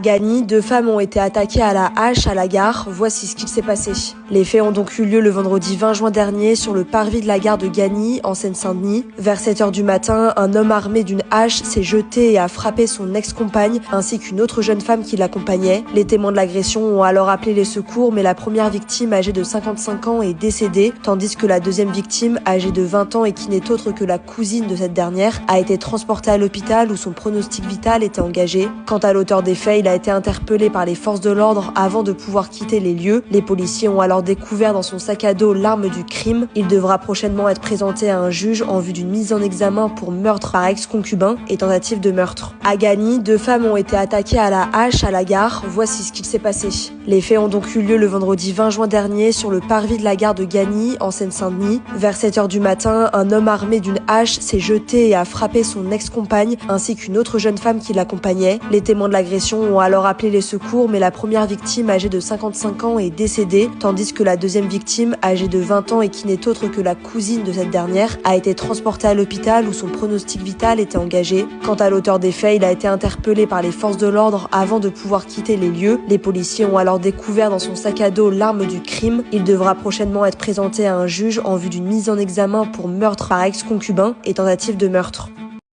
Gagny, 2 femmes ont été attaquées à la hache à la gare. Voici ce qu'il s'est passé. Les faits ont donc eu lieu le vendredi 20 juin dernier sur le parvis de la gare de Gagny, en Seine-Saint-Denis. Vers 7 h du matin, un homme armé d'une hache s'est jeté et a frappé son ex-compagne ainsi qu'une autre jeune femme qui l'accompagnait. Les témoins de l'agression ont alors appelé les secours, mais la première victime, âgée de 55 ans, est décédée, tandis que la deuxième victime, âgée de 20 ans et qui n'est autre que la cousine de cette dernière, a été transportée à l'hôpital où son pronostic vital était engagé. Quant à l'auteur des faits, il a été interpellé par les forces de l'ordre avant de pouvoir quitter les lieux. Les policiers ont alors découvert dans son sac à dos l'arme du crime. Il devra prochainement être présenté à un juge en vue d'une mise en examen pour meurtre par ex-concubin et tentative de meurtre. À Gagny, 2 femmes ont été attaquées à la hache à la gare. Voici ce qu'il s'est passé. Les faits ont donc eu lieu le vendredi 20 juin dernier sur le parvis de la gare de Gagny, en Seine-Saint-Denis. Vers 7 h du matin, un homme armé d'une hache s'est jeté et a frappé son ex-compagne ainsi qu'une autre jeune femme qui l'accompagnait. Les témoins de l'agression ont alors appelé les secours, mais la première victime, âgée de 55 ans, est décédée, tandis que la deuxième victime, âgée de 20 ans et qui n'est autre que la cousine de cette dernière, a été transportée à l'hôpital où son pronostic vital était engagé. Quant à l'auteur des faits, il a été interpellé par les forces de l'ordre avant de pouvoir quitter les lieux. Les policiers ont alors découvert dans son sac à dos l'arme du crime. Il devra prochainement être présenté à un juge en vue d'une mise en examen pour meurtre par ex-concubin et tentative de meurtre.